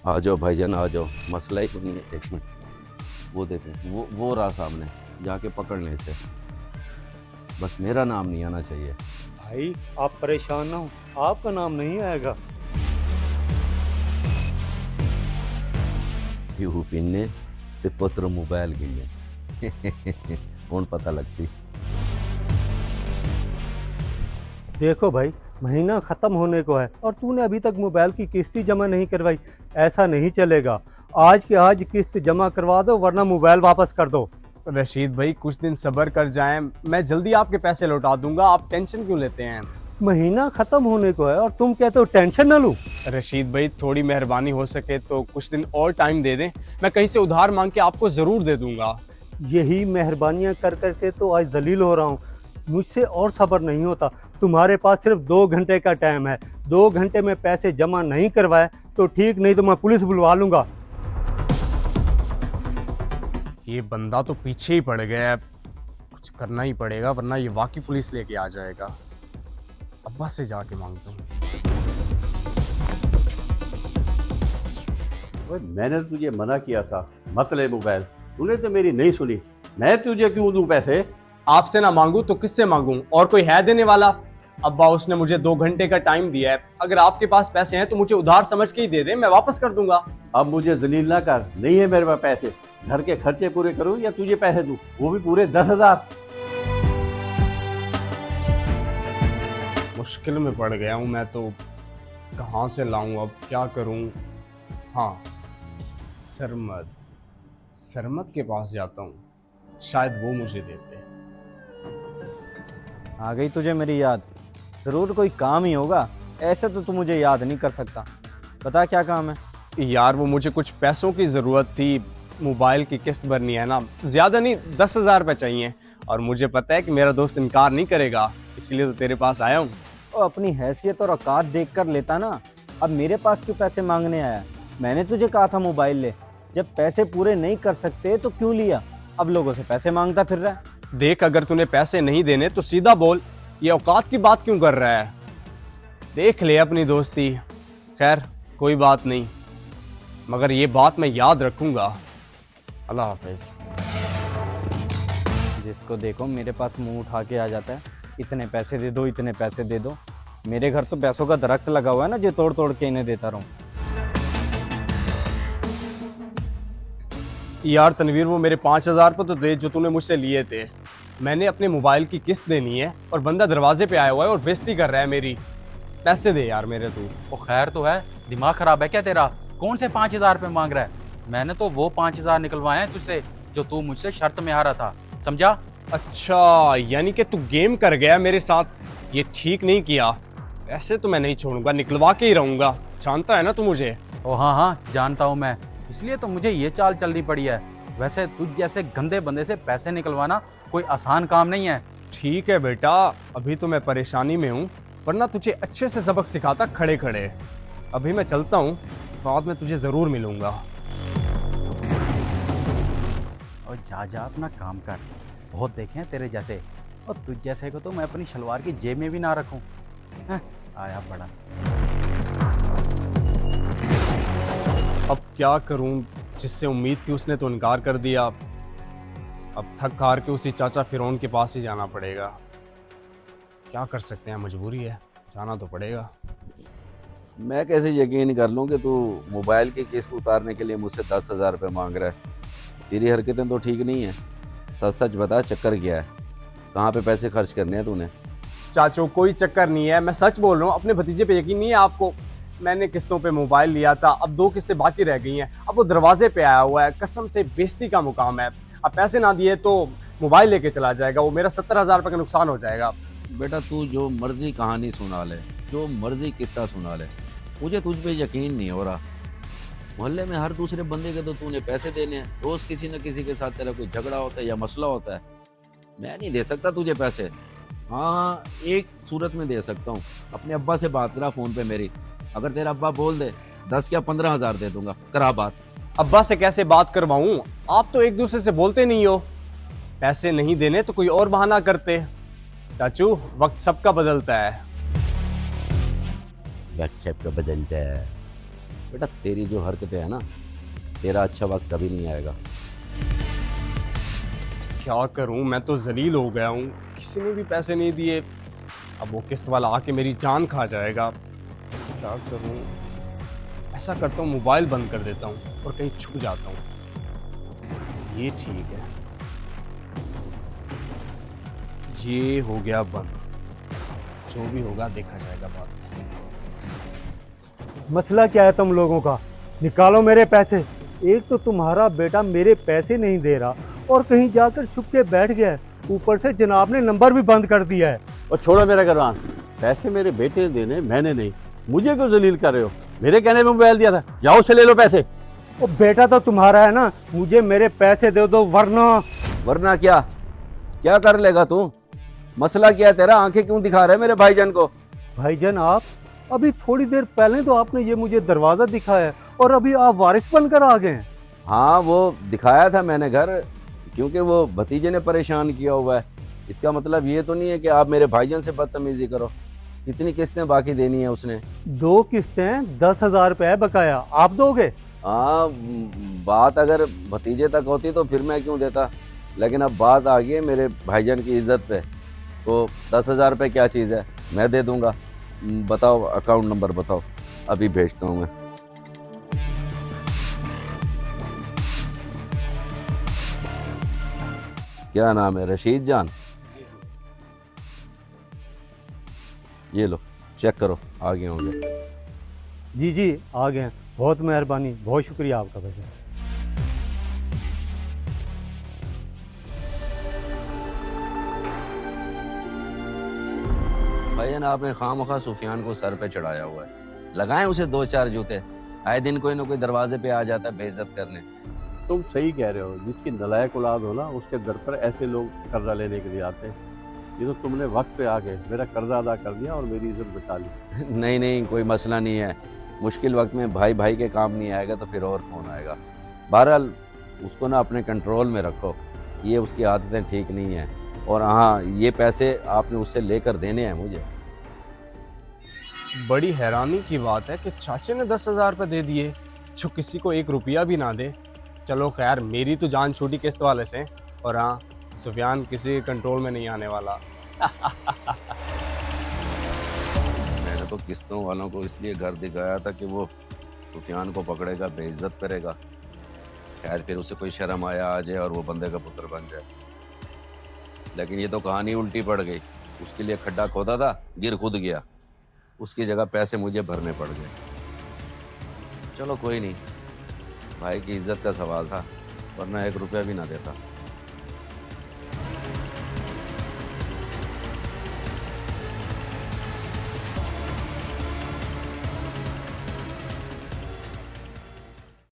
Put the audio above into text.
आ जाओ भाईजान आ जाओ, मसला ही नहीं है। एक मिनट, वो देखें, वो रहा सामने, जाके पकड़ लें इसे। बस मेरा नाम नहीं आना चाहिए। भाई आप परेशान ना हो, आपका नाम नहीं आएगा। यू पिन्ने ते पुत्र मोबाइल गिने कौन पता लगती। देखो भाई, महीना ख़त्म होने को है और तूने अभी तक मोबाइल की किस्त ही जमा नहीं करवाई। ऐसा नहीं चलेगा। आज के आज किस्त जमा करवा दो वरना मोबाइल वापस कर दो। रशीद भाई कुछ दिन सब्र कर जाएं, मैं जल्दी आपके पैसे लौटा दूंगा, आप टेंशन क्यों लेते हैं। महीना ख़त्म होने को है और तुम कहते हो टेंशन ना लूं। रशीद भाई थोड़ी मेहरबानी हो सके तो कुछ दिन और टाइम दे दें, मैं कहीं से उधार मांग के आपको ज़रूर दे दूंगा। यही मेहरबानियां कर करके तो आज जलील हो रहा हूँ। मुझसे और सब्र नहीं होता। तुम्हारे पास सिर्फ 2 घंटे का टाइम है। 2 घंटे में पैसे जमा नहीं करवाए तो ठीक, नहीं तो मैं पुलिस बुलवा लूंगा। ये बंदा तो पीछे ही पड़ गया है, कुछ करना ही पड़ेगा वरना ये वाकई पुलिस लेके आ जाएगा। अब्बा से जाके मांगता हूँ। मैंने तुझे मना किया था मत ले मोबाइल, तूने तो मेरी नहीं सुनी। मैं तुझे क्यों दूं पैसे? आपसे ना मांगू तो किससे मांगू, और कोई है देने वाला? अब्बा उसने मुझे 2 घंटे का टाइम दिया है, अगर आपके पास पैसे हैं तो मुझे उधार समझ के ही दे दे, मैं वापस कर दूंगा। अब मुझे जलील ना कर, नहीं है मेरे पास पैसे। घर के खर्चे पूरे करूं या तुझे पैसे दूं, वो भी पूरे 10,000। मुश्किल में पड़ गया हूँ मैं तो, कहाँ से लाऊं, अब क्या करूं। हाँ, सरमद के पास जाता हूँ, शायद वो मुझे देते। आ गई तुझे मेरी याद? ज़रूर कोई काम ही होगा, ऐसे तो तू मुझे याद नहीं कर सकता। बता क्या काम है? यार वो मुझे कुछ पैसों की ज़रूरत थी, मोबाइल की किस्त भरनी है ना, ज़्यादा नहीं 10,000 रुपये चाहिए, और मुझे पता है कि मेरा दोस्त इनकार नहीं करेगा, इसलिए तो तेरे पास आया हूँ। तो अपनी हैसियत और औकात देख कर लेता ना, अब मेरे पास क्यों पैसे मांगने आया? मैंने तुझे कहा था मोबाइल ले, जब पैसे पूरे नहीं कर सकते तो क्यों लिया? अब लोगों से पैसे मांगता फिर रहा है। देख अगर तूने पैसे नहीं देने तो सीधा बोल, ये औकात की बात क्यों कर रहा है? देख ले अपनी दोस्ती। खैर कोई बात नहीं, मगर ये बात मैं याद रखूंगा। अल्लाह हाफिज। जिसको देखो मेरे पास मुंह उठा के आ जाता है, इतने पैसे दे दो, इतने पैसे दे दो। मेरे घर तो पैसों का दरख्त लगा हुआ है ना, जो तोड़ तोड़ के इन्हें देता रहूं। यार तनवीर वो मेरे 5,000 रुपये तो दे जो तूने मुझसे लिए थे, मैंने अपने मोबाइल की किस्त देनी है और बंदा दरवाजे पे आया हुआ है और बेइज्जती कर रहा है मेरी। पैसे दे यार मेरे तू। वो खैर तो है, दिमाग खराब है क्या तेरा? कौन से 5,000 रुपये मांग रहा है? मैंने तो वो 5,000 निकलवाए हैं तुझसे जो तू मुझसे शर्त में हारा था, समझा? अच्छा यानी कि तू गेम कर गया मेरे साथ, ये ठीक नहीं किया। ऐसे तो मैं नहीं छोड़ूंगा, निकलवा के ही रहूंगा, जानता है ना तू मुझे। ओ हाँ हाँ जानता हूँ मैं, इसलिए तो मुझे ये चाल चलनी पड़ी है। वैसे तुझ जैसे गंदे बंदे से पैसे निकलवाना कोई आसान काम नहीं है। ठीक है बेटा, अभी तो मैं परेशानी में हूँ, वरना तुझे अच्छे से सबक सिखाता खड़े खड़े। अभी मैं चलता हूँ, बाद में तुझे ज़रूर मिलूंगा। और जा जा अपना काम कर, बहुत देखे हैं तेरे जैसे, और तुझ जैसे को तो मैं अपनी शलवार की जेब में भी ना रखूं। आया बड़ा। अब क्या करूं, जिससे उम्मीद थी उसने तो इनकार कर दिया। अब थक हार के उसी चाचा फिरौन के पास ही जाना पड़ेगा। क्या कर सकते हैं, मजबूरी है, जाना तो पड़ेगा। मैं कैसे यकीन कर लूँ कि तू मोबाइल की किस्त उतारने के लिए मुझसे 10,000 रुपये मांग रहा है? तेरी हरकतें तो ठीक नहीं है। सच सच बता, चक्कर क्या है? कहाँ पे पैसे खर्च करने हैं तूने? चाचो कोई चक्कर नहीं है, मैं सच बोल रहा हूँ, अपने भतीजे पे यकीन नहीं है आपको? मैंने किस्तों पे मोबाइल लिया था, अब 2 किस्तें बाकी रह गई हैं, अब वो दरवाजे पे आया हुआ है, कसम से बेइज्जती का मुकाम है। अब पैसे ना दिए तो मोबाइल लेके चला जाएगा, वो मेरा 70,000 रुपये का नुकसान हो जाएगा। बेटा तू जो मर्जी कहानी सुना ले, जो मर्जी किस्सा सुना ले, मुझे तुझ पे यकीन नहीं हो रहा। मोहल्ले में हर दूसरे बंदे के तो तूने पैसे देने हैं, रोज किसी न किसी के साथ तेरा कोई झगड़ा होता है या मसला होता है। मैं नहीं दे सकता तुझे पैसे। हाँ एक सूरत में दे सकता हूँ, अपने अब्बा से बात करा फ़ोन पे मेरी, अगर तेरा अब्बा बोल दे 10 या 15,000 दे दूंगा, करा बात। अब्बा से कैसे बात करवाऊं, आप तो एक दूसरे से बोलते नहीं हो। पैसे नहीं देने तो कोई और बहाना करते। चाचू वक्त सबका बदलता है। वक्त सबका बदलता है। बेटा तेरी जो हरकतें है ना, तेरा अच्छा वक्त कभी नहीं आएगा। क्या करूं, मैं तो जलील हो गया हूं, किसी ने भी पैसे नहीं दिए। अब वो किस्त वाला आके मेरी जान खा जाएगा। क्या करूं, ऐसा करता हूं मोबाइल बंद कर देता हूं और कहीं छुप जाता हूं। ये ठीक है, ये हो गया बंद। जो भी होगा देखा जाएगा बाद में। मसला क्या है तुम लोगों का? निकालो मेरे पैसे। एक तो तुम्हारा बेटा मेरे पैसे नहीं दे रहा और कहीं जाकर छुप के बैठ गया है, ऊपर से जनाब ने नंबर भी बंद कर दिया है। और छोड़ो मेरा गरबान, पैसे मेरे बेटे ने देने, मैंने नहीं। मुझे क्यों जलील कर रहे हो? मेरे कहने में मोबाइल दिया था, जाओ उससे ले लो पैसे। वो बेटा तो तुम्हारा है ना, मुझे मेरे पैसे दे दो वरना। वरना क्या? क्या कर लेगा तू? मसला क्या है तेरा? आंखें क्यों दिखा रहा है मेरे भाईजान को? भाईजान आप, अभी थोड़ी देर पहले तो आपने ये मुझे दरवाजा दिखाया और अभी आप वारिस बनकर आ गए हैं। हाँ वो दिखाया था मैंने घर, क्योंकि वो भतीजे ने परेशान किया हुआ है। इसका मतलब ये तो नहीं है कि आप मेरे भाईजान से बदतमीजी करो। कितनी किस्तें बाकी देनी है उसने? 2 किस्तें 10,000 रुपए है बकाया, आप दोगे? हाँ, बात अगर भतीजे तक होती तो फिर मैं क्यों देता, लेकिन अब बात आ गई है मेरे भाईजान की इज्जत पे, तो 10,000 रुपये क्या चीज़ है, मैं दे दूंगा। बताओ अकाउंट नंबर बताओ, अभी भेजता हूँ मैं। क्या नाम है? रशीद जान। ये लो चेक करो, आ गए होंगे। जी जी आ गए हैं, बहुत मेहरबानी, बहुत शुक्रिया आपका भाईजान। भाईजान आपने खामखा सुफियान को सर पे चढ़ाया हुआ है, लगाएं उसे 2-4 जूते। आए दिन कोई ना कोई दरवाजे पे आ जाता है बेइज्जत करने। तुम सही कह रहे हो, जिसकी नलायक औलाद हो ना, उसके घर पर ऐसे लोग कर्जा लेने के लिए आते हैं। ये तो तुमने वक्त पे आके मेरा कर्जा अदा कर दिया और मेरी इज्जत बचा ली। नहीं नहीं, कोई मसला नहीं है। मुश्किल वक्त में भाई भाई के काम नहीं आएगा तो फिर और कौन आएगा। बहरहाल उसको ना अपने कंट्रोल में रखो, ये उसकी आदतें ठीक नहीं हैं। और हाँ, ये पैसे आपने उससे लेकर देने हैं मुझे। बड़ी हैरानी की बात है कि चाचे ने 10,000 रुपये दे दिए जो किसी को 1 रुपया भी ना दे। चलो खैर, मेरी तो जान छूटी किस्त वाले से। और हाँ, सुफियान किसी के कंट्रोल में नहीं आने वाला। मैंने तो किस्तों वालों को इसलिए घर दिखाया था कि वो सुफियान को पकड़ेगा, बेइज्जत करेगा। खैर फिर उसे कोई शर्म आया आ जाए और वो बंदे का पुत्र बन जाए। लेकिन ये तो कहानी उल्टी पड़ गई। उसके लिए खड्डा खोदा था, गिर खुद गया। उसकी जगह पैसे मुझे भरने पड़ गए। चलो कोई नहीं, भाई की इज्जत का सवाल था, वरना 1 रुपया भी ना देता।